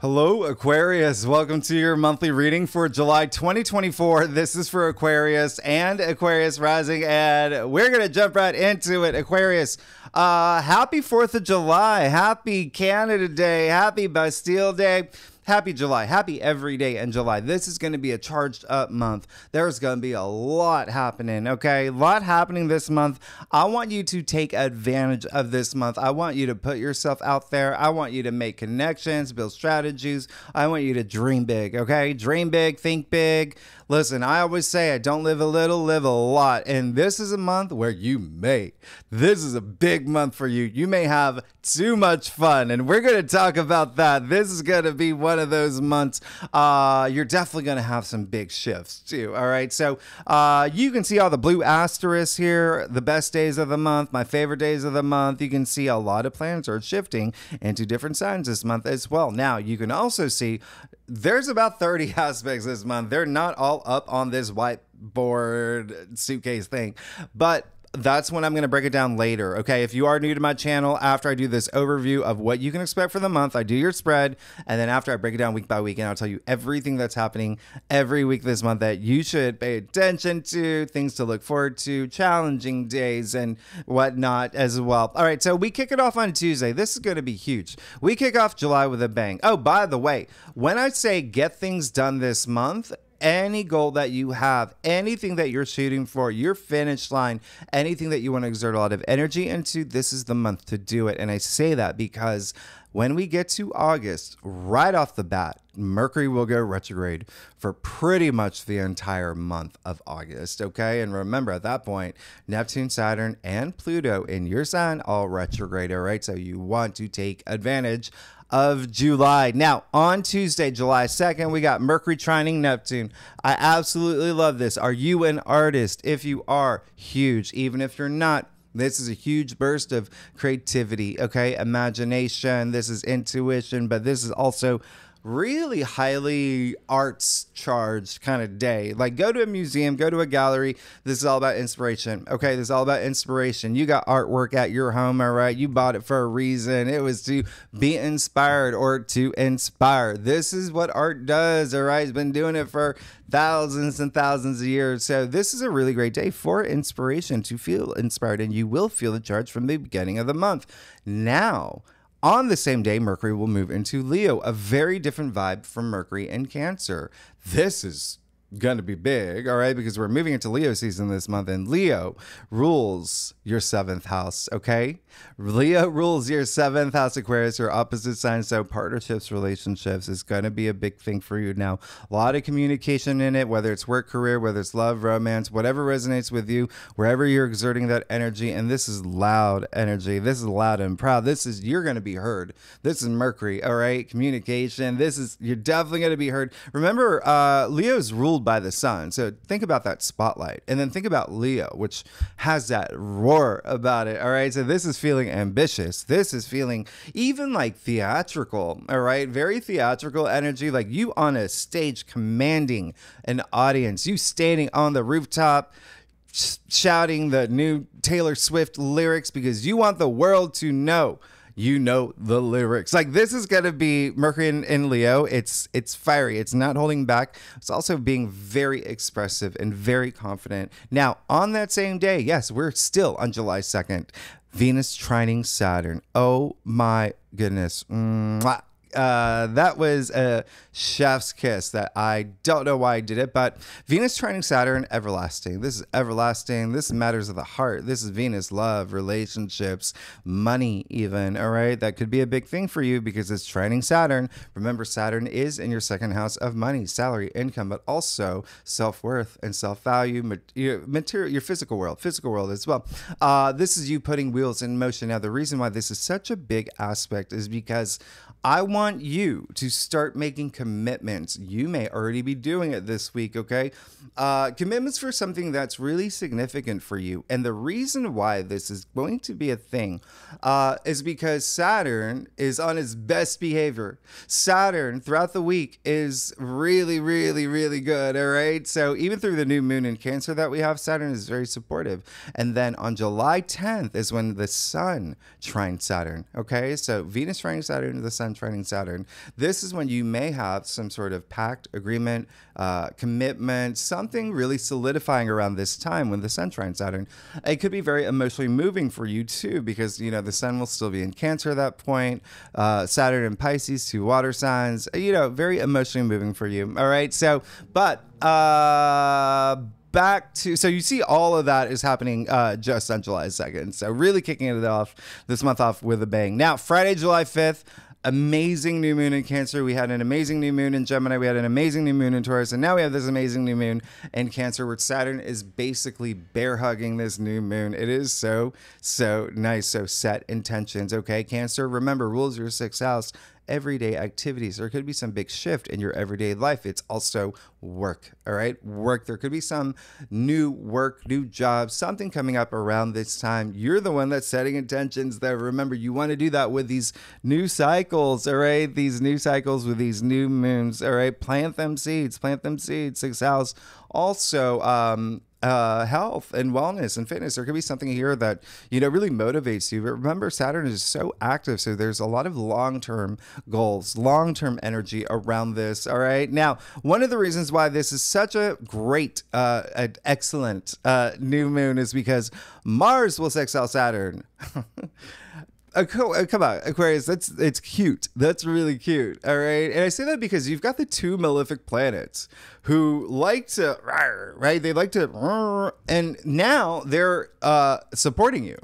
Hello, Aquarius. Welcome to your monthly reading for July 2024. This is for Aquarius and Aquarius rising, and we're going to jump right into it. Aquarius, happy 4th of July. Happy Canada Day. Happy Bastille Day. Happy July. Happy every day in July. This is going to be a charged up month. There's going to be a lot happening, okay? A lot happening this month. I want you to take advantage of this month. I want you to put yourself out there. I want you to make connections, build strategies. I want you to dream big, okay? Dream big, think big. Listen, I always say I don't live a little, live a lot. And this is a month where you may. This is a big month for you. You may have too much fun. And we're going to talk about that. This is going to be one of those months. You're definitely going to have some big shifts too. All right. So you can see all the blue asterisks here, the best days of the month, my favorite days of the month. You can see a lot of planets are shifting into different signs this month as well. Now, you can also see there's about 30 aspects this month. They're not all up on this whiteboard suitcase thing, but that's when I'm going to break it down later. Okay. If you are new to my channel, after I do this overview of what you can expect for the month, I do your spread. And then after I break it down week by week, and I'll tell you everything that's happening every week this month that you should pay attention to, things to look forward to, challenging days and whatnot as well. All right. So we kick it off on Tuesday. This is going to be huge. We kick off July with a bang. Oh, by the way, when I say get things done this month, any goal that you have, anything that you're shooting for, your finish line, anything that you want to exert a lot of energy into, this is the month to do it. And I say that because when we get to August, right off the bat, Mercury will go retrograde for pretty much the entire month of August, okay? And remember, at that point, Neptune, Saturn, and Pluto in your sign all retrograde, all right? So you want to take advantage of July. Now, on Tuesday, July 2nd, we got Mercury trining Neptune. I absolutely love this. Are you an artist? If you are, huge. Even if you're not, this is a huge burst of creativity, okay? Imagination, this is intuition, but this is also really highly arts charged kind of day. Like, go to a museum, go to a gallery. This is all about inspiration. Okay, this is all about inspiration. You got artwork at your home, all right? You bought it for a reason. It was to be inspired or to inspire. This is what art does, all right? It's been doing it for thousands and thousands of years. So this is a really great day for inspiration, to feel inspired, and you will feel the charge from the beginning of the month. Now, on the same day, Mercury will move into Leo, a very different vibe from Mercury in Cancer. This is going to be big, all right, because we're moving into Leo season this month, and Leo rules your 7th house, okay? Leo rules your 7th house, Aquarius, your opposite sign. So partnerships, relationships is going to be a big thing for you now. A lot of communication in it, whether it's work, career, whether it's love, romance, whatever resonates with you, wherever you're exerting that energy. And this is loud energy. This is loud and proud. This is, you're going to be heard. This is Mercury, all right? Communication. This is, you're definitely going to be heard. Remember, Leo's ruled by the sun. So think about that spotlight, and then think about Leo, which has that roar about it. All right. So this is feeling ambitious. This is feeling even like theatrical. All right. Very theatrical energy, like you on a stage commanding an audience, you standing on the rooftop shouting the new Taylor Swift lyrics because you want the world to know you know the lyrics. Like, this is going to be Mercury in Leo. It's fiery. It's not holding back. It's also being very expressive and very confident. Now, on that same day, yes, we're still on July 2nd, Venus trining Saturn. Oh my goodness. Mwah. That was a chef's kiss that I don't know why I did it, but Venus trining Saturn, everlasting. This is everlasting. This is matters of the heart. This is Venus, love, relationships, money even, all right? That could be a big thing for you because it's trining Saturn. Remember, Saturn is in your 2nd house of money, salary, income, but also self-worth and self-value, material, your physical world as well. This is you putting wheels in motion. Now, the reason why this is such a big aspect is because I want you to start making commitments. You may already be doing it this week, okay? Commitments for something that's really significant for you. And the reason why this is going to be a thing is because Saturn is on its best behavior. Saturn throughout the week is really, really, really good, all right? So even through the new moon in Cancer that we have, Saturn is very supportive. And then on July 10th is when the Sun trines Saturn, okay? So Venus trining Saturn, the Sun trining Saturn. Saturn. This is when you may have some sort of pact, agreement, commitment, something really solidifying around this time when the sun trines Saturn. It could be very emotionally moving for you too, because, you know, the sun will still be in Cancer at that point. Saturn in Pisces, 2 water signs, you know, very emotionally moving for you. All right. So, but, back to, so you see all of that is happening just on July 2nd. So really kicking it off this month off with a bang. Now, Friday, July 5th, amazing new moon in Cancer. We had an amazing new moon in Gemini. We had an amazing new moon in Taurus. And now we have this amazing new moon in Cancer, where Saturn is basically bear hugging this new moon. It is so nice. So set intentions. Okay, Cancer, remember, rules your 6th house. Everyday activities. There could be some big shift in your everyday life. It's also work. All right. Work. There could be some new work, new jobs, something coming up around this time. You're the one that's setting intentions there. Remember, you want to do that with these new cycles. All right. These new cycles with these new moons. All right. Plant them seeds. Plant them seeds. 6th house. Also, health and wellness and fitness. There could be something here that, you know, really motivates you. But remember, Saturn is so active. So there's a lot of long-term goals, long-term energy around this. All right. Now, one of the reasons why this is such a great, excellent new moon is because Mars will sextile Saturn. Come on, Aquarius, it's cute. That's really cute. All right. And I say that because you've got the 2 malefic planets who like to, right? They like to, and now they're supporting you.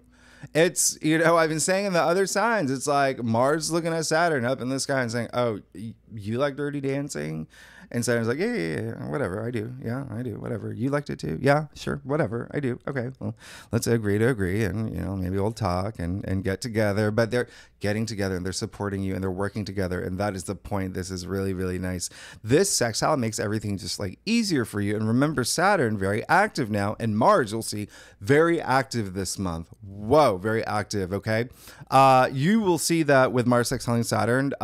It's, you know, I've been saying in the other signs, it's like Mars looking at Saturn up in the sky and saying, oh, you like Dirty Dancing? And Saturn's like, yeah, whatever, I do. Yeah, I do, whatever. You liked it too? Yeah, sure, whatever, I do. Okay, well, let's agree to agree, and, you know, maybe we'll talk and get together. But they're getting together, and they're supporting you, and they're working together, and that is the point. This is really, really nice. This sextile makes everything just like easier for you. And remember, Saturn, very active now, and Mars, you'll see, very active this month. Whoa, very active, okay? You will see that with Mars sextiling Saturn.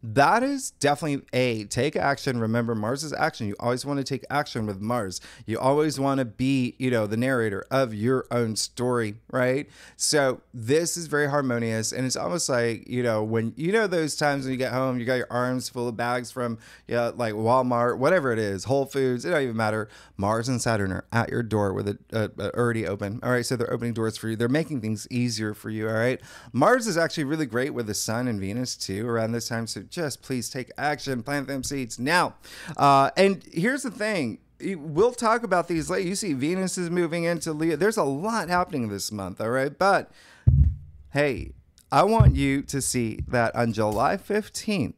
That is definitely take action. Remember, Mars is action. You always want to take action with Mars. You always want to be, you know, the narrator of your own story, right? So this is very harmonious. And it's almost like, you know, when, you know, those times when you get home, you got your arms full of bags from, yeah, like Walmart, whatever it is, Whole Foods, it don't even matter. Mars and Saturn are at your door with it already open. All right. So they're opening doors for you. They're making things easier for you. All right. Mars is actually really great with the Sun and Venus too around this time. So just please take action, plant them seeds now. And here's the thing. We'll talk about these later. You see Venus is moving into Leo. There's a lot happening this month. All right. But hey, I want you to see that on July 15th,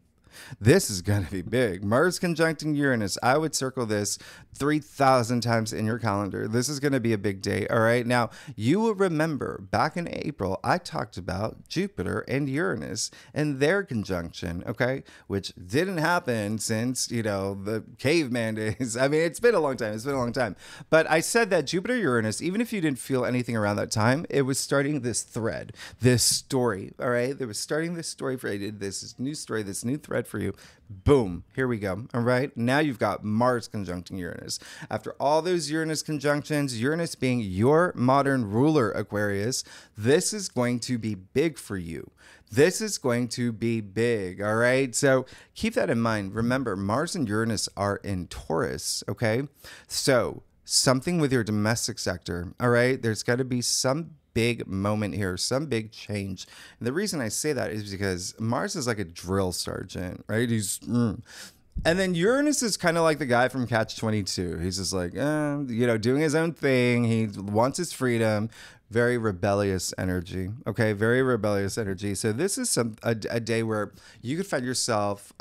this is going to be big. Mars conjuncting Uranus. I would circle this 3,000 times in your calendar. This is going to be a big day. All right. Now, you will remember back in April, I talked about Jupiter and Uranus and their conjunction. Okay. Which didn't happen since, you know, the caveman days. I mean, it's been a long time. It's been a long time. But I said that Jupiter, Uranus, even if you didn't feel anything around that time, it was starting this thread, this story. All right. They were starting this story for you. This new story, this new thread for you. Boom. Here we go. All right. Now you've got Mars conjuncting Uranus. After all those Uranus conjunctions, Uranus being your modern ruler, Aquarius, this is going to be big for you. This is going to be big. All right. So keep that in mind. Remember, Mars and Uranus are in Taurus. Okay. So something with your domestic sector. All right. There's got to be some big moment here, some big change. And the reason I say that is because Mars is like a drill sergeant, right? And then Uranus is kind of like the guy from Catch-22. He's just like, you know, doing his own thing. He wants his freedom. Very rebellious energy. Okay, very rebellious energy. So this is a day where you could find yourself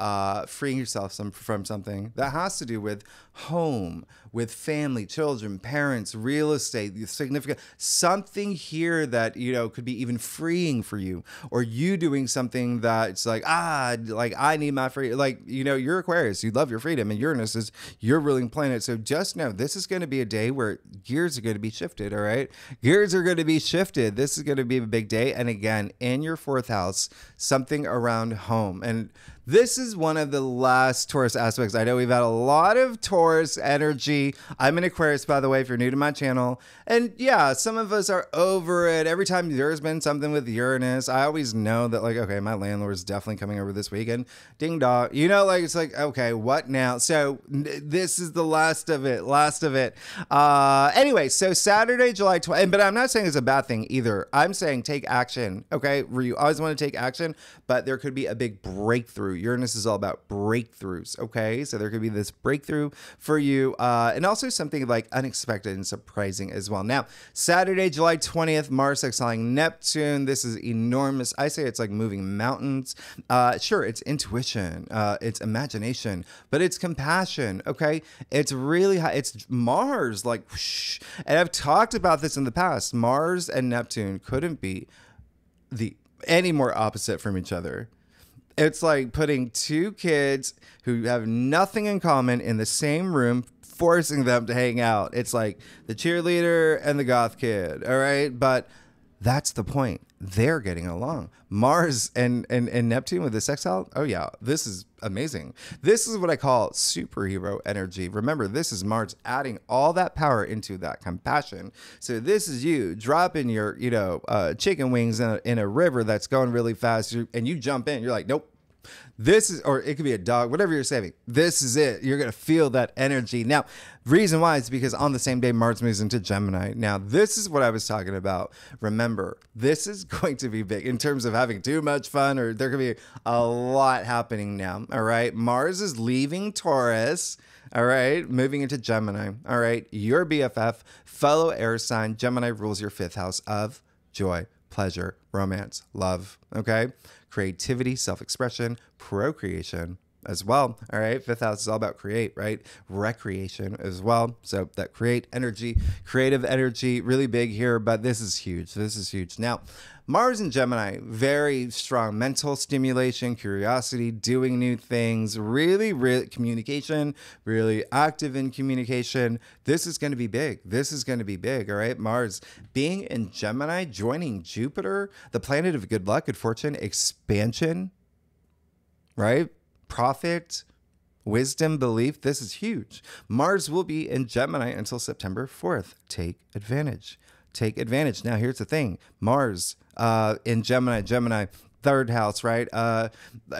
freeing yourself from something that has to do with home, with family, children, parents, real estate, significant something here that, you know, could be even freeing for you, or you doing something that's like I need my freedom. Like, you know, you're Aquarius, you love your freedom, and Uranus is your ruling planet. So just know this is going to be a day where gears are going to be shifted. All right, gears are going to be shifted. This is going to be a big day. And again, in your 4th house, something around home. And This is one of the last Taurus aspects. I know we've had a lot of Taurus energy. I'm an Aquarius, by the way, if you're new to my channel. And yeah, some of us are over it. Every time there's been something with Uranus, I always know that, like, okay, my landlord's definitely coming over this weekend. Ding dong. You know, like, it's like, okay, what now? So this is the last of it. Anyway, so Saturday, July 20th, but I'm not saying it's a bad thing either. I'm saying take action, okay? You always want to take action, but there could be a big breakthrough. Uranus is all about breakthroughs, okay? So there could be this breakthrough for you, and also something like unexpected and surprising as well. Now, Saturday, July 20th, Mars exiling Neptune. This is enormous. I say it's like moving mountains. Sure, it's intuition, it's imagination, but it's compassion, okay? It's really high. It's Mars, like, whoosh. And I've talked about this in the past. Mars and Neptune couldn't be any more opposite from each other. It's like putting two kids who have nothing in common in the same room, forcing them to hang out. It's like the cheerleader and the goth kid, all right? But that's the point. They're getting along. Mars and Neptune with the sextile. Oh yeah, this is amazing. This is what I call superhero energy. Remember, this is Mars adding all that power into that compassion. So this is you dropping your, chicken wings in a river that's going really fast, and you jump in. You're like, nope. This is, or it could be a dog, whatever you're saving. This is it. You're going to feel that energy. Now, reason why is because on the same day, Mars moves into Gemini. Now, this is what I was talking about. Remember, this is going to be big in terms of having too much fun, or there could be a lot happening now. All right. Mars is leaving Taurus. All right. Moving into Gemini. All right. Your BFF, fellow air sign, Gemini rules your fifth house of joy, pleasure, romance, love. Okay. Creativity, self-expression, procreation as well. All right. Fifth house is all about create, right? Recreation as well. So that creative energy, really big here, but this is huge. This is huge. Now, Mars and Gemini, very strong mental stimulation, curiosity, doing new things, really communication, really active in communication. This is going to be big. This is going to be big. All right. Mars being in Gemini, joining Jupiter, the planet of good luck, good fortune, expansion, right? Profit, wisdom, belief. This is huge. Mars will be in Gemini until September 4th. Take advantage. Take advantage. Now, here's the thing. Mars in Gemini, third house, right?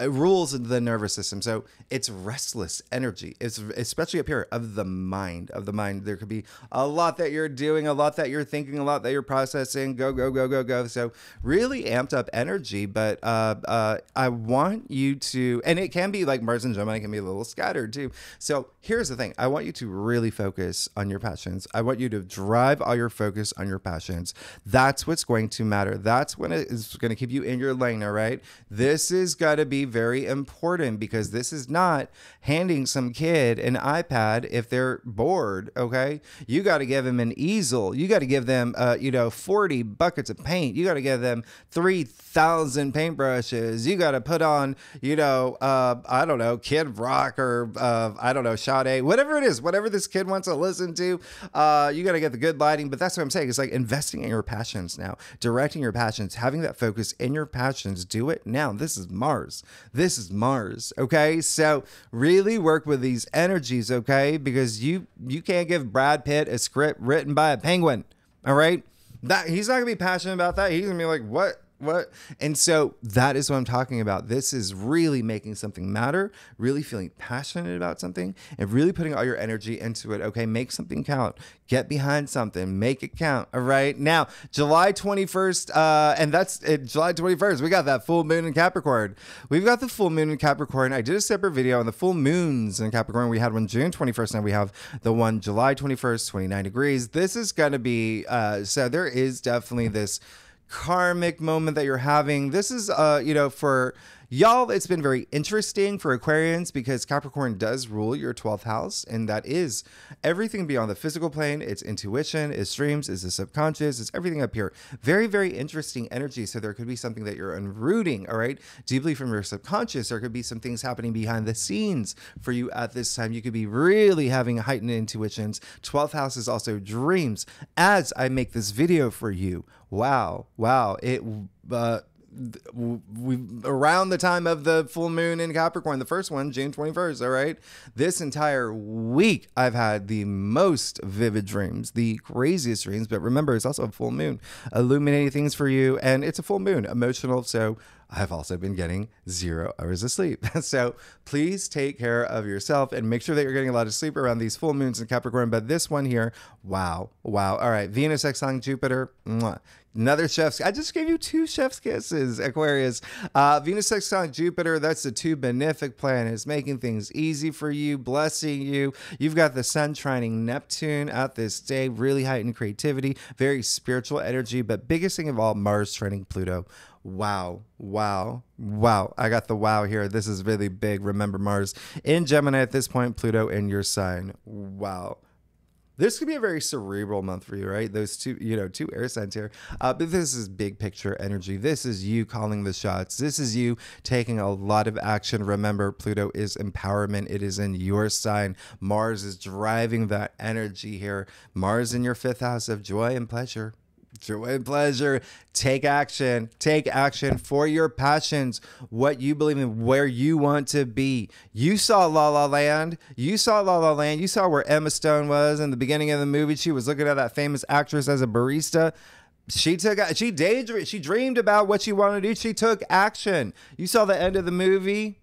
Rules the nervous system. So it's restless energy. It's especially up here of the mind. There could be a lot that you're doing, a lot that you're thinking, a lot that you're processing. Go. So really amped up energy. But I want you to, and it can be like Mars and Gemini can be a little scattered too. So here's the thing. I want you to really focus on your passions. I want you to drive all your focus on your passions. That's what's going to matter. That's when it is going to keep you in your lane. All right. This is got to be very important because this is not handing some kid an iPad if they're bored. Okay. You got to give them an easel. You got to give them, 40 buckets of paint. You got to give them 3,000 paintbrushes. You got to put on, I don't know, Kid Rock or, Sade, whatever it is, whatever this kid wants to listen to. You got to get the good lighting. But that's what I'm saying. It's like investing in your passions now, directing your passions, having that focus in your passions. Do it now. This is Mars. Okay. So really work with these energies. Okay. Because you can't give Brad Pitt a script written by a penguin. All right. He's not gonna be passionate about that. He's gonna be like, what? And so that is what I'm talking about. This is really making something matter, really feeling passionate about something and really putting all your energy into it. Okay. Make something count, get behind something, make it count. All right. Now, July 21st, and that's it, July 21st. We got that full moon in Capricorn. We've got the full moon in Capricorn. I did a separate video on the full moons in Capricorn. We had one June 21st. Now we have the one July 21st, 29 degrees. This is going to be, so there is definitely this karmic moment that you're having. This is, for y'all, it's been very interesting for Aquarians because Capricorn does rule your 12th house. And that is everything beyond the physical plane. It's intuition, it's dreams, it's the subconscious, it's everything up here. Very, very interesting energy. So there could be something that you're unrooting, all right, deeply from your subconscious. There could be some things happening behind the scenes for you at this time. You could be really having heightened intuitions. 12th house is also dreams. As I make this video for you, wow, we around the time of the full moon in Capricorn, the first one, June 21st. All right. This entire week, I've had the most vivid dreams, the craziest dreams. But remember, it's also a full moon, illuminating things for you. And it's a full moon, emotional. So I've also been getting 0 hours of sleep. So please take care of yourself and make sure that you're getting a lot of sleep around these full moons in Capricorn. But this one here, wow. All right. Venus sextiling Jupiter. Mwah. Another chef's. I just gave you 2 chef's kisses, Aquarius. Venus sextile Jupiter. That's the 2 benefic planets, making things easy for you, blessing you. You've got the Sun trining Neptune out this day, really heightened creativity, very spiritual energy. But biggest thing of all, Mars trining Pluto. Wow. I got the wow here. This is really big. Remember, Mars in Gemini at this point, Pluto in your sign. Wow. This could be a very cerebral month for you, right? Those 2 air signs here. But this is big picture energy. This is you calling the shots. This is you taking a lot of action. Remember, Pluto is empowerment. It is in your sign. Mars is driving that energy here. Mars in your 5th house of joy and pleasure. Joy and pleasure. Take action. Take action for your passions, what you believe in, where you want to be. You saw La La Land. You saw where Emma Stone was in the beginning of the movie. She was looking at that famous actress as a barista. She dreamed about what she wanted to do. She took action. You saw the end of the movie.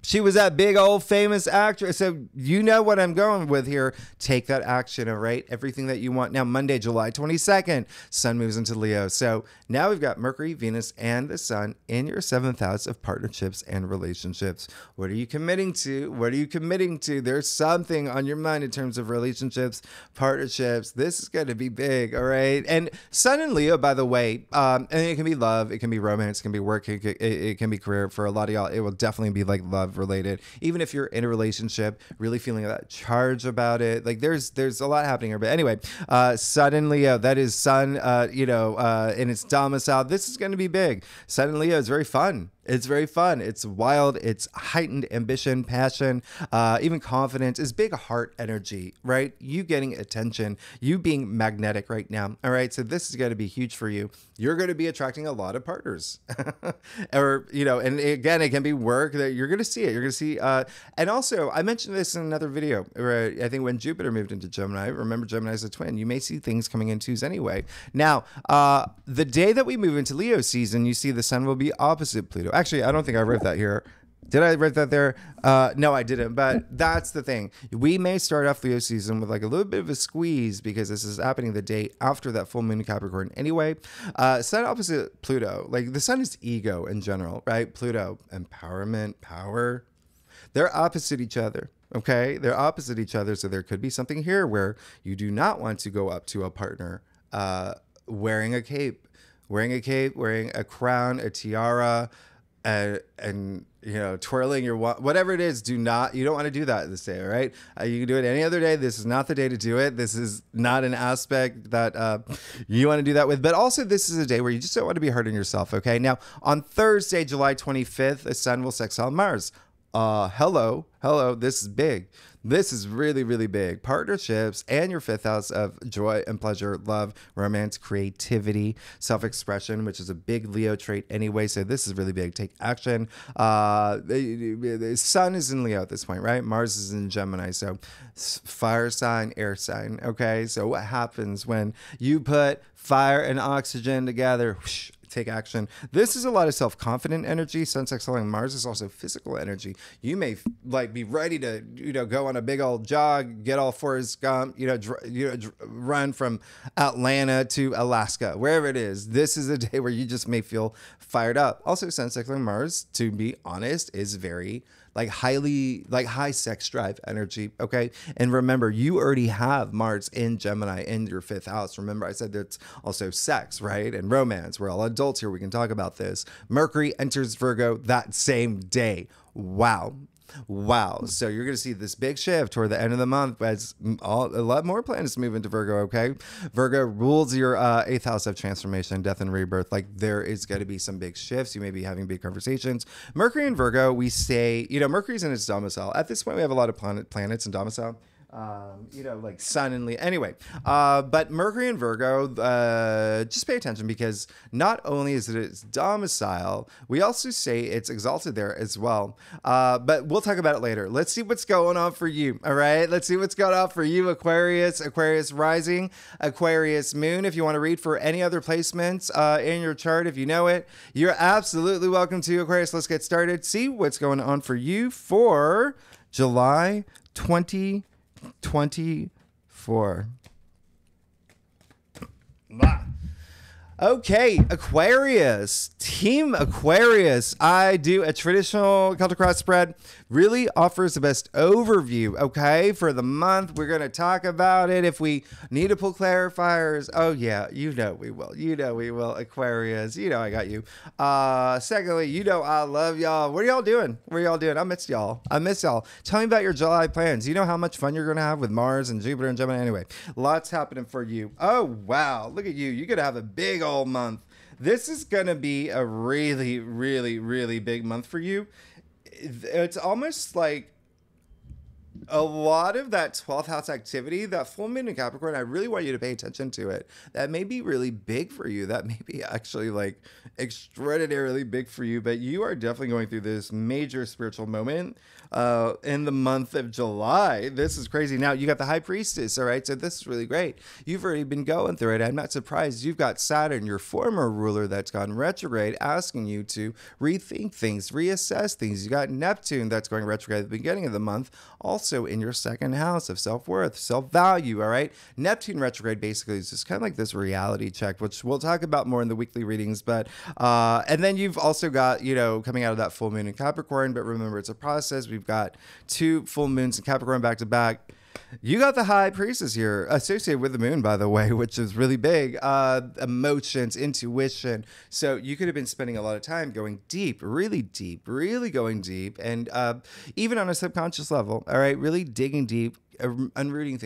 She was that big old famous actress. So you know what I'm going with here. Take that action, all right? Everything that you want. Now, Monday, July 22nd, Sun moves into Leo. So now we've got Mercury, Venus, and the Sun in your 7th house of partnerships and relationships. What are you committing to? There's something on your mind in terms of relationships, partnerships. This is going to be big, all right? And Sun in Leo, by the way, and it can be love, it can be romance, it can be work, it can be career. For a lot of y'all, it will definitely be like love related. Even if you're in a relationship, really feeling that charge about it, like there's a lot happening here. But anyway, Sun in Leo, that is Sun in its domicile. This is going to be big. Sun in Leo is very fun. It's very fun. It's wild. It's heightened ambition, passion, even confidence. It's big heart energy, right? You getting attention, you being magnetic right now. All right. So this is going to be huge for you. You're going to be attracting a lot of partners or, and again, it can be work that you're going to see it. You're going to see. And also I mentioned this in another video where I think when Jupiter moved into Gemini, remember Gemini is a twin. You may see things coming in twos anyway. Now, the day that we move into Leo season, you see the Sun will be opposite Pluto. Actually, I don't think I wrote that here. Did I write that there? No, I didn't. But that's the thing. We may start off Leo season with like a little bit of a squeeze because this is happening the day after that full moon in Capricorn. Anyway, Sun opposite Pluto. Like the Sun is ego in general, right? Pluto, empowerment, power. They're opposite each other. Okay, they're opposite each other. So there could be something here where you do not want to go up to a partner wearing a cape, wearing a crown, a tiara, and twirling your whatever it is. You don't want to do that this day. All right, you can do it any other day. This is not the day to do it. This is not an aspect that you want to do that with. But also, this is a day where you just don't want to be hard on yourself. Okay, now on Thursday, July 25th, the Sun will sextile Mars. Hello. This is big. This is really, really big. Partnerships and your 5th house of joy and pleasure, love, romance, creativity, self-expression, which is a big Leo trait anyway. So this is really big. Take action. The Sun is in Leo at this point, right? Mars is in Gemini. So fire sign, air sign. Okay. So what happens when you put fire and oxygen together? Whoosh, take action. This is a lot of self-confident energy. Sun sextiling Mars is also physical energy. You may be ready to go on a big old jog, get all Forrest Gump, run from Atlanta to Alaska, wherever it is. This is a day where you just may feel fired up. Also, Sun sextiling Mars, to be honest, is very high sex drive energy. Okay. And remember, you already have Mars in Gemini in your 5th house. Remember, I said that's also sex, right? And romance. We're all adults here. We can talk about this. Mercury enters Virgo that same day. Wow. So you're going to see this big shift toward the end of the month as a lot more planets move into Virgo, okay? Virgo rules your 8th house of transformation, death, and rebirth. Like there is going to be some big shifts. You may be having big conversations. Mercury in Virgo, we say, Mercury's in its domicile. At this point, we have a lot of planets in domicile. Like Sun and Leo. Anyway, but Mercury and Virgo, just pay attention because not only is it its domicile, we also say it's exalted there as well. But we'll talk about it later. Let's see what's going on for you. All right. Let's see what's going on for you, Aquarius, Aquarius rising, Aquarius moon. If you want to read for any other placements in your chart, if you know it, you're absolutely welcome to, Aquarius. Let's get started. See what's going on for you for July 2024. Okay, Aquarius, Team Aquarius. I do a traditional Celtic cross spread. Really offers the best overview, okay, for the month. We're going to talk about it. If we need to pull clarifiers, oh yeah, you know we will. You know we will, Aquarius. You know I got you. Secondly, you know I love y'all. What are y'all doing? What are y'all doing? I miss y'all. I miss y'all. Tell me about your July plans. You know how much fun you're going to have with Mars and Jupiter and Gemini? Anyway, lots happening for you. Oh, wow. Look at you. You're going to have a big old month. This is going to be a really, really, really big month for you. It's almost like a lot of that 12th house activity, that full moon in Capricorn, I really want you to pay attention to it. That may be really big for you. That may be actually like extraordinarily big for you, but you are definitely going through this major spiritual moment in the month of July. This is crazy. Now you got the High Priestess. All right. So this is really great. You've already been going through it. I'm not surprised. You've got Saturn, your former ruler that's gone retrograde, asking you to rethink things, reassess things. You got Neptune that's going retrograde at the beginning of the month, also in your second house of self-worth, self-value. All right. Neptune retrograde basically is just kind of like this reality check, which we'll talk about more in the weekly readings. But, and then you've also got, coming out of that full moon in Capricorn, but remember it's a process. We've got 2 full moons in Capricorn back to back. You got the High Priestess here associated with the moon, by the way, which is really big. Emotions, intuition. So you could have been spending a lot of time going deep, really going deep. And even on a subconscious level, all right, really digging deep, unrooting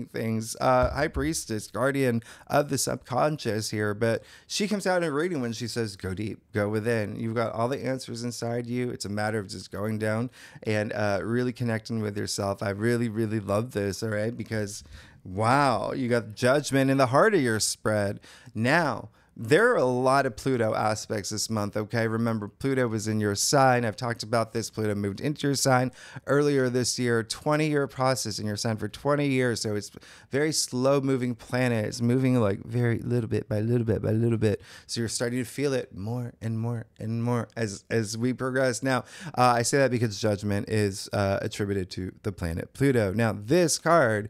things. High Priestess, guardian of the subconscious here, but she comes out in a reading when she says, go deep, go within. You've got all the answers inside you. It's a matter of just going down and really connecting with yourself. I really love this, all right, because wow, you got judgment in the heart of your spread. Now, there are a lot of Pluto aspects this month, okay? Remember, Pluto was in your sign. I've talked about this. Pluto moved into your sign earlier this year. 20-year process in your sign for 20 years. So it's very slow-moving planet. It's moving like very little bit by little bit by little bit. So you're starting to feel it more and more and more as we progress. Now, I say that because judgment is attributed to the planet Pluto. Now, this card,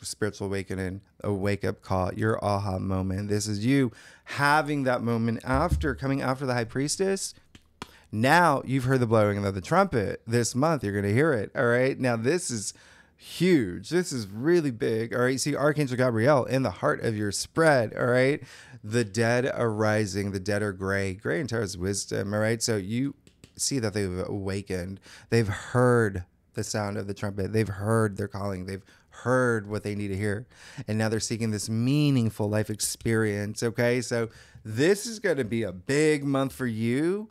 spiritual awakening, a wake-up call, your aha moment. This is you having that moment coming after the High Priestess. Now you've heard the blowing of the trumpet. This month you're going to hear it. All right. Now this is huge. This is really big. All right. See Archangel Gabriel in the heart of your spread. All right. The dead are rising. The dead are gray. Gray in tarot is wisdom. All right. So you see that they've awakened. They've heard the sound of the trumpet. They've heard their calling. They've heard what they need to hear. And now they're seeking this meaningful life experience. Okay. So this is going to be a big month for you,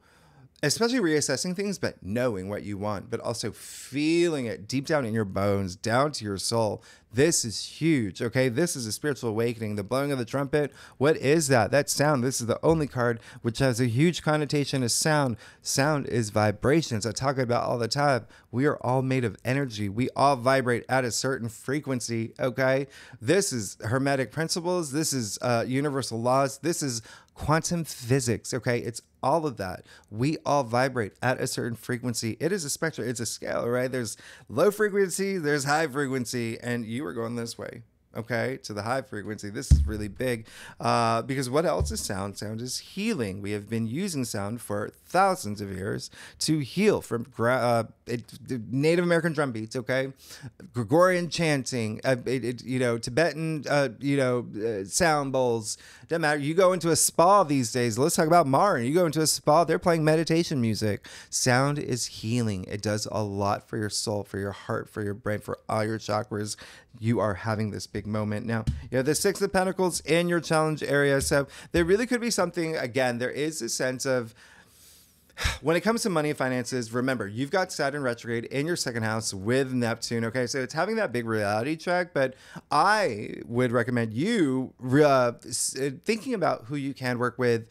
especially reassessing things, but knowing what you want, but also feeling it deep down in your bones, down to your soul. This is huge, okay? This is a spiritual awakening. The blowing of the trumpet, what is that? That sound. This is the only card which has a huge connotation of sound. Sound is vibrations. I talk about all the time. We are all made of energy. We all vibrate at a certain frequency, okay? This is Hermetic principles. This is universal laws. This is quantum physics, okay? It's all of that. We all vibrate at a certain frequency. It is a spectrum. It's a scale, right? There's low frequency, there's high frequency, and you are going this way, okay, to the high frequency. This is really big because what else is sound? Sound is healing. We have been using sound for thousands of years to heal from Native American drum beats, okay, Gregorian chanting, Tibetan, sound bowls. Doesn't matter. You go into a spa these days. Let's talk about Mara. You go into a spa, they're playing meditation music. Sound is healing. It does a lot for your soul, for your heart, for your brain, for all your chakras. You are having this big moment. Now, you have the Six of Pentacles in your challenge area. So there really could be something, again, there is a sense of When it comes to money and finances, remember, you've got Saturn retrograde in your second house with Neptune. Okay, so it's having that big reality check, but I would recommend you thinking about who you can work with,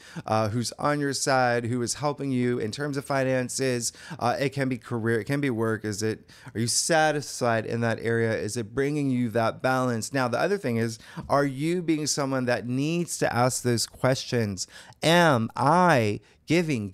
who's on your side, who is helping you in terms of finances. It can be career, it can be work. Are you satisfied in that area? Is it bringing you that balance? Now, the other thing is, are you being someone that needs to ask those questions? Am I getting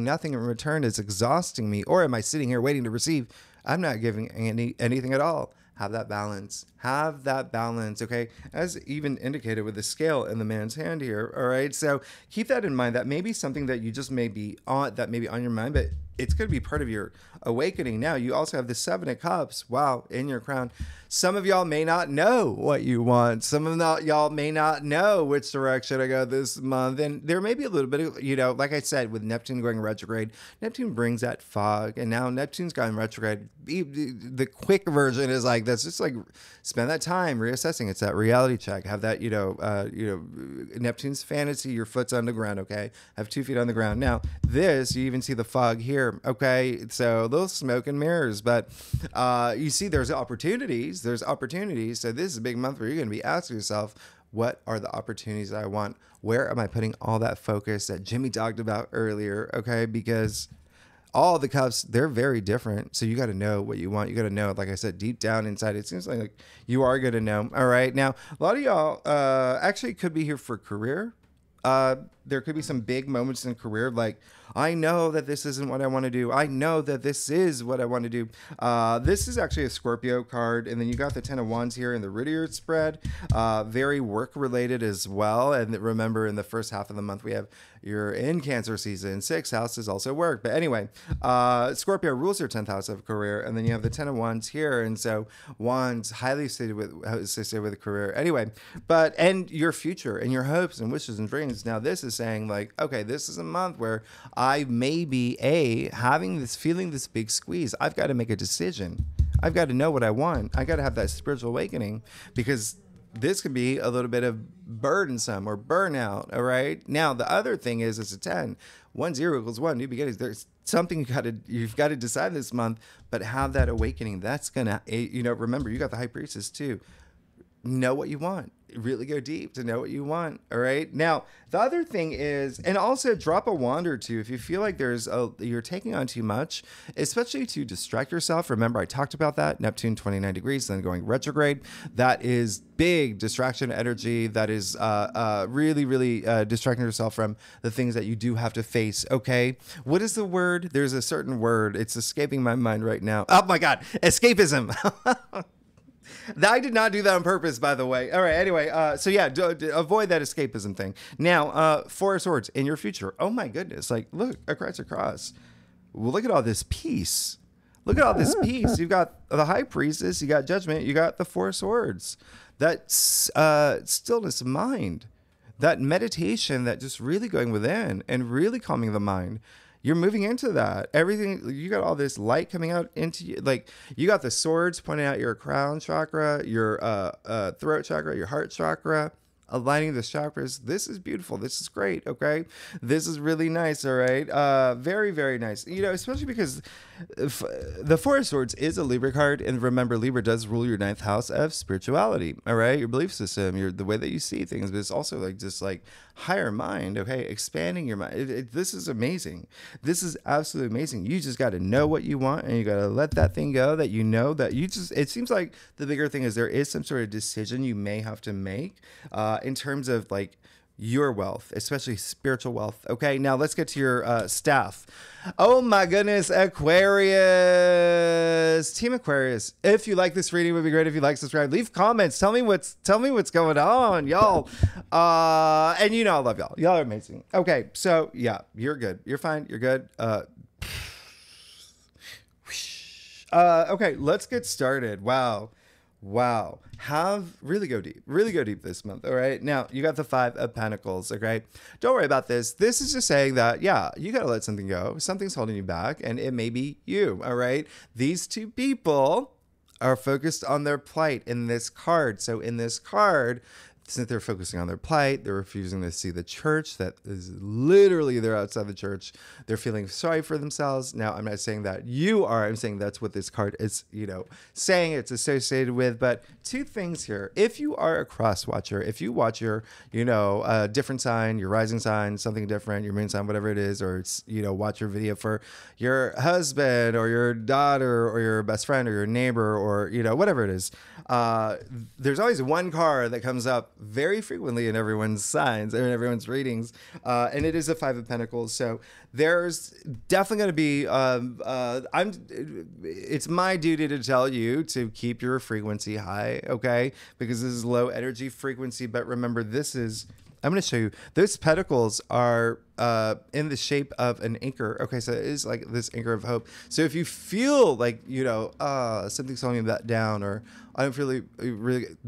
nothing in return is exhausting me? Or am I sitting here waiting to receive? I'm not giving anything at all. Have that balance. Have that balance, okay? As even indicated with the scale in the man's hand here, all right? So keep that in mind. That may be something that you just may be on your mind, but it's going to be part of your awakening. Now, you also have the Seven of Cups, wow, in your crown. Some of y'all may not know what you want. Some of y'all may not know which direction I go this month. And there may be a little bit of, like I said, with Neptune going retrograde, Neptune brings that fog. And now Neptune's gone retrograde. The quick version is like, that's just like, spend that time reassessing. It's that reality check. Have that, Neptune's fantasy, your foot's on the ground, okay? Have 2 feet on the ground. Now, this, you even see the fog here, okay? So a little smoke and mirrors, but you see there's opportunities. There's opportunities. So this is a big month where you're going to be asking yourself, what are the opportunities that I want? Where am I putting all that focus that Jimmy talked about earlier, okay? Because all the cups, they're very different. So you got to know what you want. You got to know, like I said, deep down inside, it seems like you are going to know. All right. Now, a lot of y'all actually could be here for career. There could be some big moments in career, like, I know that this isn't what I want to do. I know that this is what I want to do. This is actually a Scorpio card. And then you got the 10 of Wands here in the Ritter spread. Very work related as well. And remember, in the first half of the month, you're in Cancer season. 6th house is also work. But anyway, Scorpio rules your 10th house of career. And then you have the 10 of Wands here. And so Wands highly associated with career. Anyway, and your future and your hopes and wishes and dreams. Now, this is saying like, okay, this is a month where I may be feeling this big squeeze. I've got to make a decision. I've got to know what I want. I got to have that spiritual awakening, because this could be a little bit of burdensome or burnout. All right. Now, the other thing is, it's a 10. 1 0 equals 1. New beginnings. There's something you've got to decide this month, but have that awakening. That's gonna, remember, you got the High Priestess too. Know what you want. Really go deep to know what you want. All right. Now, the other thing is, and also drop a wand or two if you feel like you're taking on too much, especially to distract yourself. Remember, I talked about that. Neptune 29 degrees, then going retrograde. That is big distraction energy. That is really, really distracting yourself from the things that you do have to face. Okay. What is the word? There's a certain word. It's escaping my mind right now. Oh my God. Escapism. I did not do that on purpose, by the way. All right. Anyway, so yeah, avoid that escapism thing. Now, 4 of Swords in your future. Oh my goodness! Like, look across. Well, look at all this peace. Look at all this peace. You've got the High Priestess. You got Judgment. You got the 4 of Swords. That stillness of mind. That meditation. That just really going within and really calming the mind. You're moving into that. Everything, you got all this light coming out into you. Like, you got the swords pointing out your crown chakra, your throat chakra, your heart chakra, aligning the chakras. This is beautiful. This is great. Okay. This is really nice. All right. Very, very nice. Especially because the 4 of Swords is a Libra card. And remember, Libra does rule your 9th house of spirituality. All right. Your belief system, the way that you see things, but it's also like just like higher mind. Okay. Expanding your mind. This is amazing. This is absolutely amazing. You just got to know what you want, and you got to let that thing go that it seems like the bigger thing is there is some sort of decision you may have to make in terms of like your wealth, especially spiritual wealth. Okay, now let's get to your staff. Oh my goodness, Aquarius, Team Aquarius. If you like this reading, it would be great if you like, subscribe, leave comments. Tell me what's going on, y'all. And I love y'all. Y'all are amazing. Okay, so yeah, you're good. You're fine. You're good. Okay, let's get started. Wow. Really go deep this month. All right. Now you got the 5 of Pentacles. Okay. Don't worry about this. This is just saying that, yeah, you got to let something go. Something's holding you back, and it may be you. All right. These 2 people are focused on their plight in this card. So in this card, since they're focusing on their plight, they're refusing to see the church that is literally they're outside the church. They're feeling sorry for themselves. Now, I'm not saying that you are. I'm saying that's what this card is, saying it's associated with. But two things here. If you are a cross watcher, if you watch your, different sign, your rising sign, something different, your moon sign, whatever it is, or it's, watch your video for your husband or your daughter or your best friend or your neighbor or, whatever it is. There's always one card that comes up very frequently in everyone's signs and everyone's readings, and it is the Five of Pentacles. So there's definitely going to be it's my duty to tell you to keep your frequency high, okay, because this is low energy frequency. But remember, I'm going to show you, those pentacles are in the shape of an anchor. Okay, so it is like this anchor of hope. So if you feel like, something's holding that down, or I don't really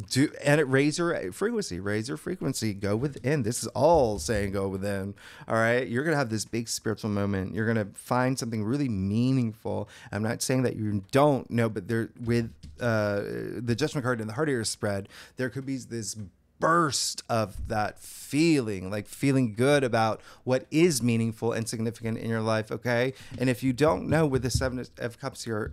do, and raise your frequency, go within. This is all saying go within. All right, you're going to have this big spiritual moment. You're going to find something really meaningful. I'm not saying that you don't know, but there with the Judgment card in the heart of your spread, there could be this burst of that feeling, like feeling good about what is meaningful and significant in your life, okay? And if you don't know, with the Seven of Cups here,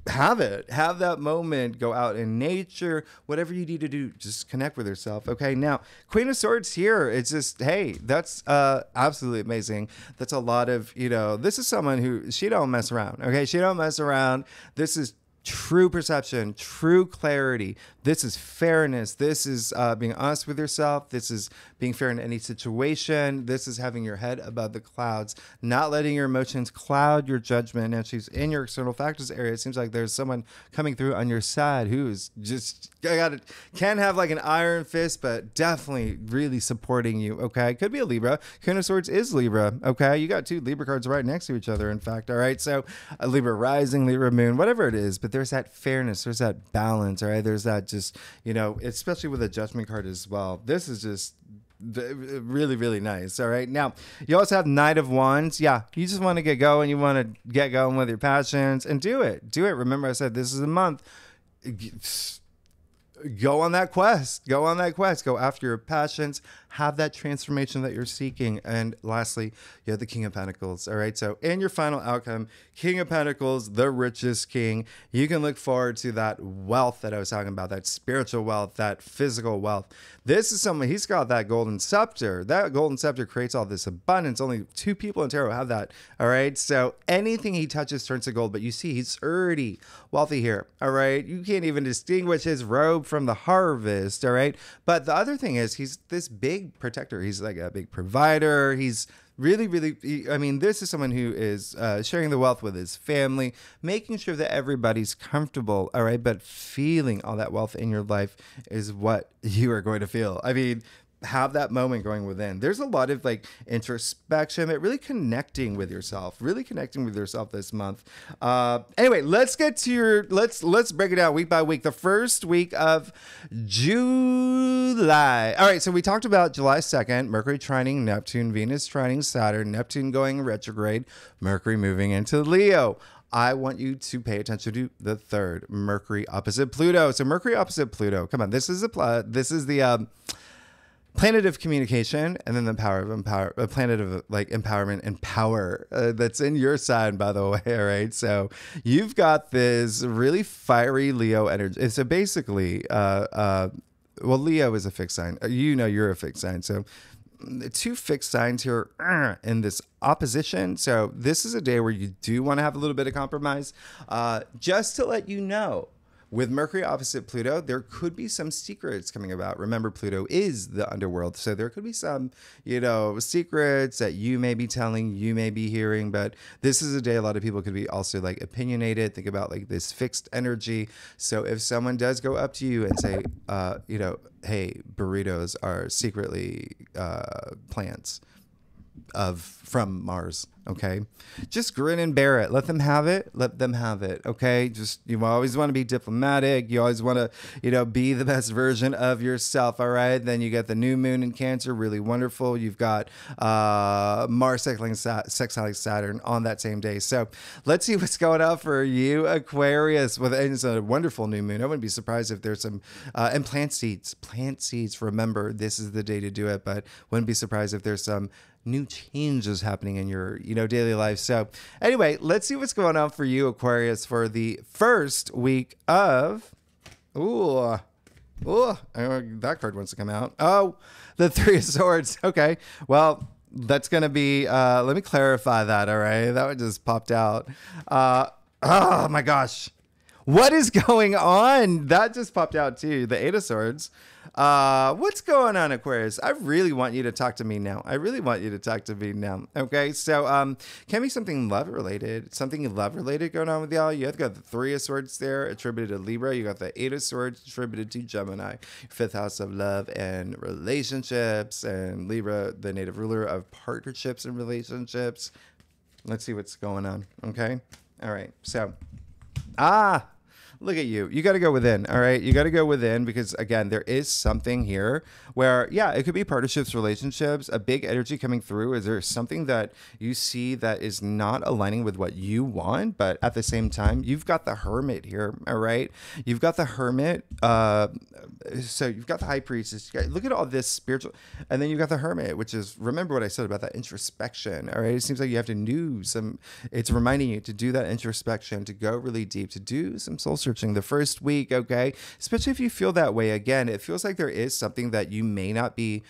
have that moment, go out in nature, whatever you need to do, just connect with yourself, okay? Now, Queen of Swords here, it's just, hey, that's absolutely amazing. That's a lot of, this is someone who, she don't mess around, okay? She don't mess around. This is true perception, true clarity. This is fairness. This is being honest with yourself. This is being fair in any situation. This is having your head above the clouds, not letting your emotions cloud your judgment. And she's in your external factors area. It seems like there's someone coming through on your side who's just can have like an iron fist, but definitely really supporting you. Okay, could be a Libra. Queen of Swords is Libra. Okay, you got two Libra cards right next to each other. In fact, all right. So a Libra rising, Libra moon, whatever it is, but there's that fairness, there's that balance. All right, there's that just especially with a Judgment card as well. This is just really, really nice. All right. Now, you also have Knight of Wands. Yeah, you just want to get going. You want to get going with your passions and do it. Remember, I said this is a month. Go on that quest. Go after your passions. Have that transformation that you're seeking. And lastly, you have the King of Pentacles. All right. So in your final outcome, King of Pentacles, the richest king, you can look forward to that wealth that I was talking about, that spiritual wealth, that physical wealth. This is someone, he's got that golden scepter. That golden scepter creates all this abundance. Only 2 people in tarot have that. All right. So anything he touches turns to gold, but you see, he's already wealthy here. All right. You can't even distinguish his robe from the harvest. All right. But the other thing is, he's this big protector. He's like a big provider. He's really, this is someone who is sharing the wealth with his family, making sure that everybody's comfortable. All right. But feeling all that wealth in your life is what you are going to feel. Have that moment going within. There's a lot of like introspection, but really connecting with yourself this month. Anyway, let's get to let's break it down week by week. The first week of July. All right. So we talked about July 2nd, Mercury trining Neptune, Venus trining Saturn, Neptune going retrograde, Mercury moving into Leo. I want you to pay attention to the 3rd, Mercury opposite Pluto. So Mercury opposite Pluto. Come on. This is the planet of communication, and then the planet of like empowerment and power that's in your sign, by the way. All right, so you've got this really fiery Leo energy. So basically, Leo is a fixed sign. You're a fixed sign. So 2 fixed signs here in this opposition. So this is a day where you do want to have a little bit of compromise. Just to let you know, with Mercury opposite Pluto, there could be some secrets coming about. Remember, Pluto is the underworld. So there could be some, secrets that you may be telling, you may be hearing. But this is a day a lot of people could be also like opinionated. Think about like this fixed energy. So if someone does go up to you and say, hey, burritos are secretly plants, from Mars. Okay, just grin and bear it. Let them have it. Let them have it. Okay, just you always want to be diplomatic. You always want to, be the best version of yourself. All right. Then you got the new moon in Cancer, really wonderful. You've got Mars sextiling Saturn on that same day. So let's see what's going on for you, Aquarius. And it's a wonderful new moon. I wouldn't be surprised if there's some and plant seeds. Plant seeds. Remember, this is the day to do it. But wouldn't be surprised if there's some new changes happening in your daily life. So anyway, let's see what's going on for you, Aquarius, for the first week of that card wants to come out. The Three of Swords. Okay, well, that's gonna be let me clarify that. All right, that one just popped out. Oh my gosh, what is going on? That just popped out too. The Eight of Swords. What's going on, Aquarius? I really want you to talk to me now. Okay, so can be something love related going on with y'all. You have got the Three of Swords there attributed to Libra. You got the Eight of Swords attributed to Gemini, fifth house of love and relationships, and Libra, the native ruler of partnerships and relationships. Let's see what's going on. Okay, all right, so look at you. You got to go within. All right. You got to go within because, again, there is something here where, it could be partnerships, relationships, a big energy coming through. Is there something that you see that is not aligning with what you want? But at the same time, you've got the Hermit here. All right. You've got the Hermit. So you've got the High Priestess. Look at all this spiritual. And then you've got the Hermit, which is, remember what I said about that introspection. All right. It seems like you have to do some, it's reminding you to do that introspection, to go really deep, to do some soul searching the first week. Okay. Especially if you feel that way. Again, it feels like there is something that you may not be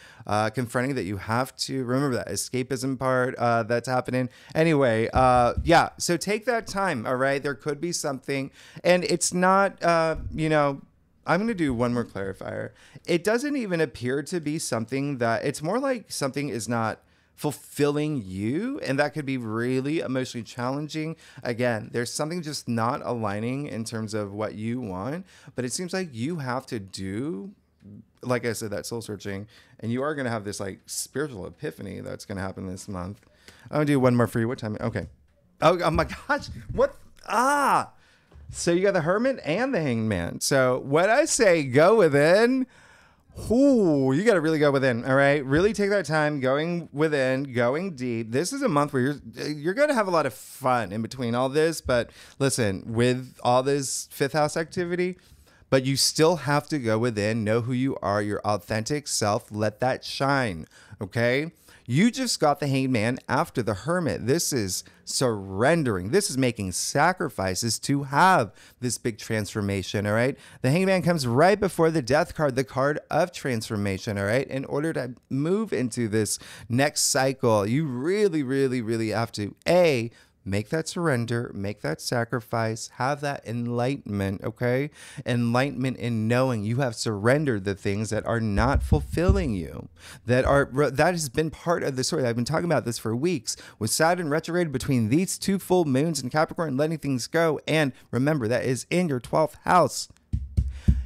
confronting, that you have to remember, that escapism part that's happening. Anyway, so take that time. All right. There could be something, and it's not, I'm going to do one more clarifier. It doesn't even appear to be something that, it's more like something is not fulfilling you, and that could be really emotionally challenging. Again, there's something just not aligning in terms of what you want, but it seems like you have to do, like I said, that soul searching, and you are going to have this like spiritual epiphany that's going to happen this month. I'm going to do one more for you. What time? Okay. Oh my gosh. What? So you got the Hermit and the Hanged Man. So when I say go within, you got to really go within. All right. Really take that time going within, going deep. This is a month where you're going to have a lot of fun in between all this. But listen, with all this fifth house activity, but you still have to go within, know who you are, your authentic self. Let that shine. Okay. You just got the Hanged Man after the Hermit. This is surrendering. This is making sacrifices to have this big transformation, all right? The Hanged Man comes right before the Death card, the card of transformation, all right? In order to move into this next cycle, you really, really, really have to, make that surrender, make that sacrifice, have that enlightenment, okay? Enlightenment in knowing you have surrendered the things that are not fulfilling you, that has been part of the story. I've been talking about this for weeks, with Saturn retrograde between these two full moons in Capricorn, letting things go. And remember, that is in your 12th house.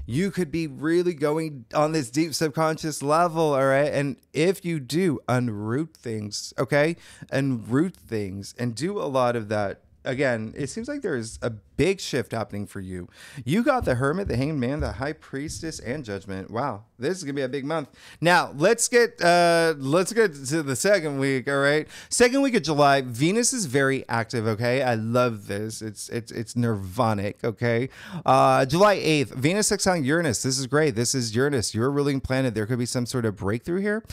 You could be really going on this deep subconscious level, all right? And if you do unroot things, okay? Unroot things and do a lot of that. Again, it seems like there's a big shift happening for you. You got the Hermit, the Hanged Man, the High Priestess, and Judgment. Wow, this is gonna be a big month. Now let's get to the second week. All right, second week of July, Venus is very active. Okay, I love this. It's nirvanic. Okay, July 8th, Venus sextiling Uranus. This is great. This is Uranus, your ruling planet. There could be some sort of breakthrough here,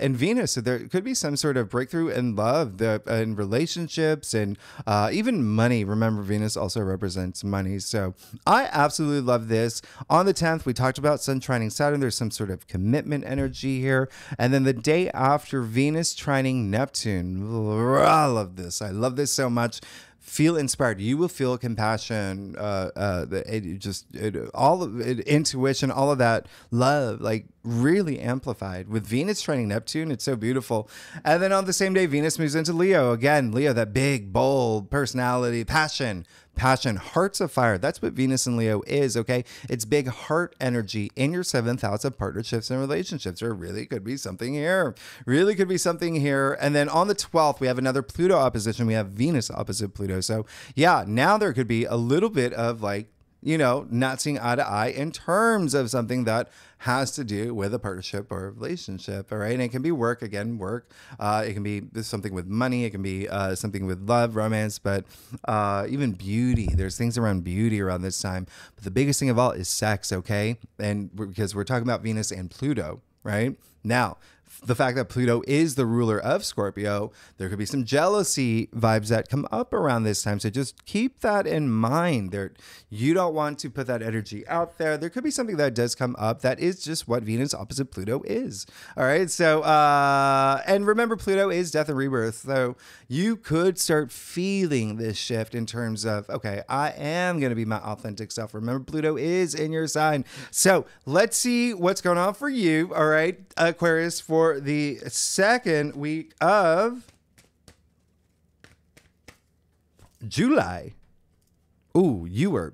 in Venus. So there could be some sort of breakthrough in love, in relationships, and even money. Remember, Venus also represents money. So I absolutely love this. On the 10th, we talked about Sun trining Saturn. There's some sort of commitment energy here. And then the day after, Venus trining Neptune. I love this. I love this so much. Feel inspired. You will feel compassion, all of it, intuition, all of that love, like really amplified with Venus trining Neptune. It's so beautiful. And then on the same day, Venus moves into Leo again. Leo, that big, bold personality, passion, passion, hearts of fire. That's what Venus and Leo is, okay? It's big heart energy in your 7th house of partnerships and relationships. There really could be something here. Really could be something here. And then on the 12th, we have another Pluto opposition. We have Venus opposite Pluto. So yeah, now there could be a little bit of like, you know, not seeing eye to eye in terms of something that has to do with a partnership or a relationship, all right? And it can be work, again, work. It can be something with money. It can be something with love, romance, but even beauty. There's things around beauty around this time. But the biggest thing of all is sex, okay? And because we're talking about Venus and Pluto, right? Now, the fact that Pluto is the ruler of Scorpio, there could be some jealousy vibes that come up around this time. So just keep that in mind. You don't want to put that energy out there. There could be something that does come up that is just what Venus opposite Pluto is. All right. So, and remember, Pluto is death and rebirth. So you could start feeling this shift in terms of, okay, I am going to be my authentic self. Remember, Pluto is in your sign. So let's see what's going on for you. All right, Aquarius, for the second week of July. Ooh, you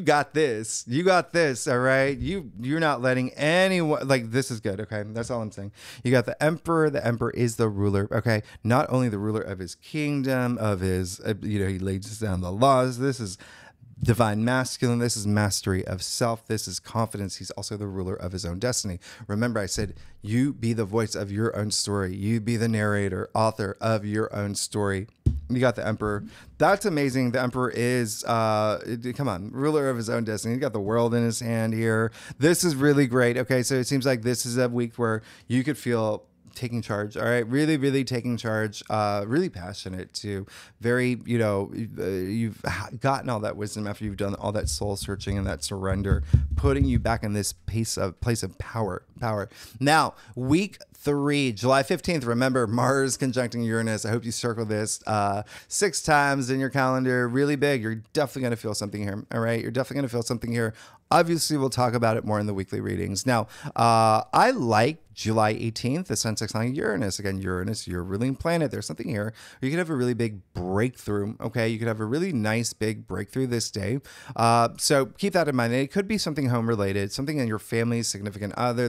got this. You got this, all right? You're not letting anyone, like, this is good, okay? That's all I'm saying. You got the Emperor. The Emperor is the ruler, okay? Not only the ruler of his kingdom, of his, he lays down the laws. This is divine masculine. This is mastery of self. This is confidence. He's also the ruler of his own destiny. Remember, I said, you be the voice of your own story. You be the narrator, author of your own story. You got the Emperor. That's amazing. The Emperor is, come on, ruler of his own destiny. He's got the world in his hand here. This is really great. Okay, so it seems like this is a week where you could feel taking charge. All right. Really, really taking charge. Really passionate too. Very, you've gotten all that wisdom after you've done all that soul searching and that surrender, putting you back in this place of power. Now, week 3, July 15th. Remember, Mars conjuncting Uranus. I hope you circle this 6 times in your calendar. Really big. You're definitely going to feel something here. All right. You're definitely going to feel something here. Obviously, we'll talk about it more in the weekly readings. Now, I like July 18th, the sun sextiling Uranus. Again, Uranus, your ruling planet. There's something here. You could have a really big breakthrough, okay? You could have a really nice big breakthrough this day. So keep that in mind. It could be something home-related, something in your family, significant other.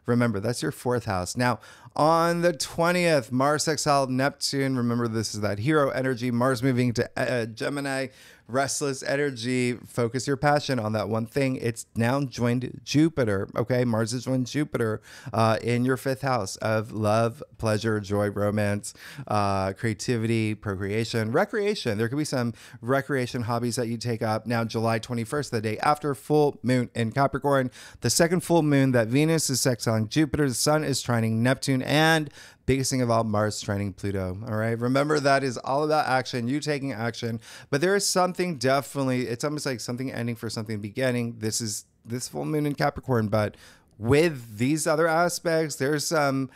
Remember, that's your 4th house. Now, on the 20th, Mars sextile Neptune. Remember, this is that hero energy. Mars moving to Gemini. Restless energy. Focus your passion on that one thing. It's now joined Jupiter. Okay, Mars has joined Jupiter in your 5th house of love, pleasure, joy, romance, creativity, procreation, recreation. There could be some recreation hobbies that you take up. Now, July 21st, the day after full moon in Capricorn, the second full moon that Venus is sextiling Jupiter, the Sun is trining Neptune, and biggest thing of all, Mars trining Pluto. All right. Remember, that is all about action, you taking action. But there is something definitely, it's almost like something ending for something beginning. This is this full moon in Capricorn. But with these other aspects, there's some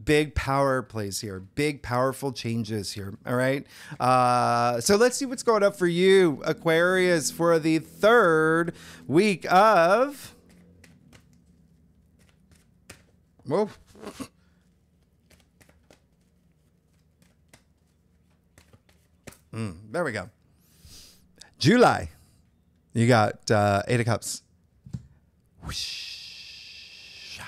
big power plays here, big powerful changes here. All right. So let's see what's going up for you, Aquarius, for the 3rd week of. Whoa. There we go. July. You got 8 of Cups. Whoosh.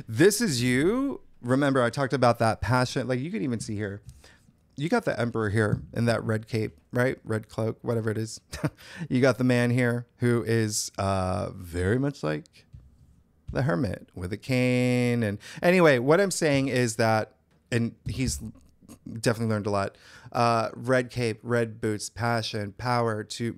This is you. Remember, I talked about that passion. Like, you can even see here. You got the Emperor here in that red cape, right? Red cloak, whatever it is. You got the man here who is very much like the Hermit with a cane. And anyway, what I'm saying is that, and he's definitely learned a lot. Red cape, red boots, passion, power to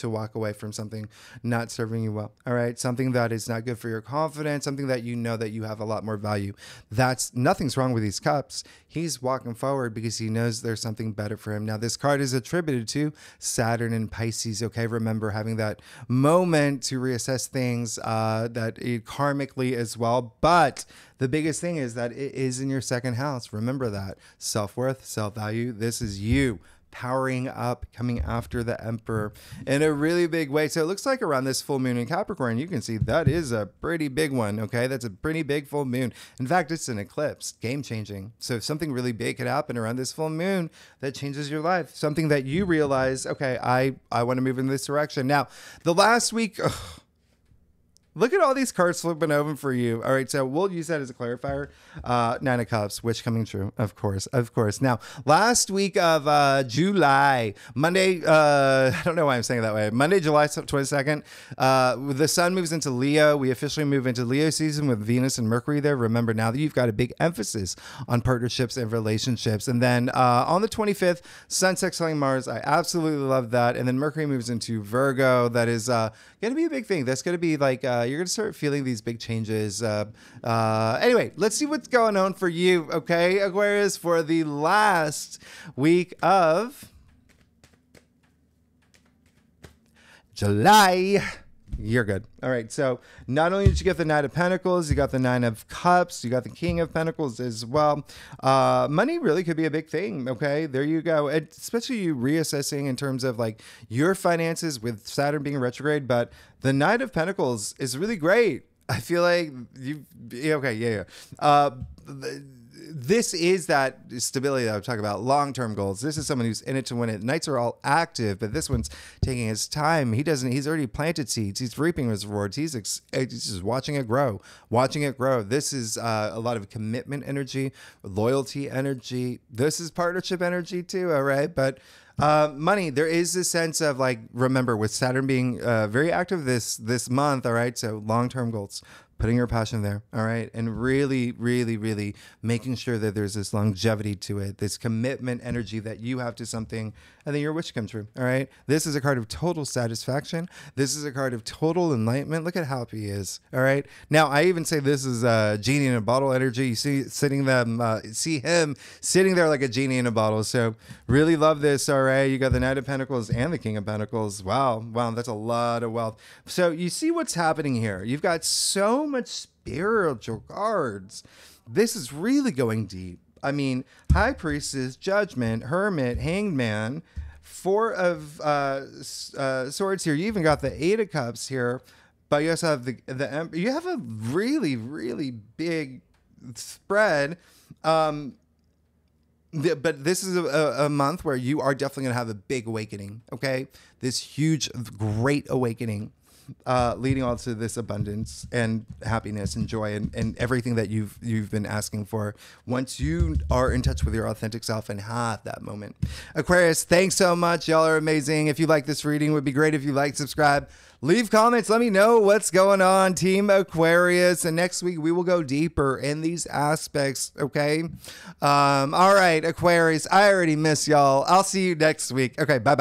walk away from something not serving you well. All right. Something that is not good for your confidence, something that you know that you have a lot more value. That's nothing's wrong with these cups. He's walking forward because he knows there's something better for him. Now, this card is attributed to Saturn and Pisces. Okay. Remember having that moment to reassess things that karmically as well. But the biggest thing is that it is in your 2nd house. Remember that. Self-worth, self-value. This is you powering up, coming after the Emperor in a really big way. So it looks like around this full moon in Capricorn, you can see that is a pretty big one, okay? That's a pretty big full moon. In fact, it's an eclipse, game-changing. So something really big could happen around this full moon that changes your life, something that you realize, okay, I want to move in this direction. Now, the last week... Look at all these cards flipping over for you. All right, so we'll use that as a clarifier. Nine of Cups, which coming true, of course. Now, last week of July, Monday, I don't know why I'm saying it that way. Monday, July 22nd, the sun moves into Leo. We officially move into Leo season with Venus and Mercury there. Remember now that you've got a big emphasis on partnerships and relationships. And then on the 25th, sun sextiling Mars. I absolutely love that. And then Mercury moves into Virgo. That is going to be a big thing. That's going to be like... you're going to start feeling these big changes. Anyway, let's see what's going on for you, okay, Aquarius, for the last week of July. You're good. All right. So not only did you get the Knight of Pentacles, you got the Nine of Cups, you got the King of Pentacles as well. Money really could be a big thing. Okay. There you go. Especially you reassessing in terms of like your finances with Saturn being retrograde. But the Knight of Pentacles is really great. I feel like okay. Yeah. This is that stability that I'm talking about, long-term goals. This is someone who's in it to win it. Knights are all active, but this one's taking his time. He's already planted seeds. He's reaping his rewards. He's just watching it grow. This is a lot of commitment energy, loyalty energy. This is partnership energy too, all right? But money, there is a sense of like, remember with Saturn being very active this month, all right? So long-term goals. Putting your passion there, all right? And really, really, really making sure that there's this longevity to it, this commitment energy that you have to something, and then your wish comes true, all right? This is a card of total satisfaction. This is a card of total enlightenment. Look at how happy he is, all right? Now, I even say this is a genie in a bottle energy. You see him sitting there like a genie in a bottle. So really love this, all right? You got the Knight of Pentacles and the King of Pentacles. Wow, that's a lot of wealth. So you see what's happening here. You've got so much spiritual cards. This is really going deep. I mean, High Priestess, Judgment, Hermit, Hanged Man, Four of Swords here. You even got the Eight of Cups here, but you also have the you have a really, really big spread. But this is a month where you are definitely going to have a big awakening, okay? This huge, great awakening. Leading all to this abundance and happiness and joy and everything that you've been asking for once you are in touch with your authentic self and have that moment. Aquarius, thanks so much. Y'all are amazing. If you like this reading, it would be great if you like, subscribe, leave comments. Let me know what's going on, Team Aquarius. And next week, we will go deeper in these aspects, okay? All right, Aquarius, I already miss y'all. I'll see you next week. Okay, bye-bye.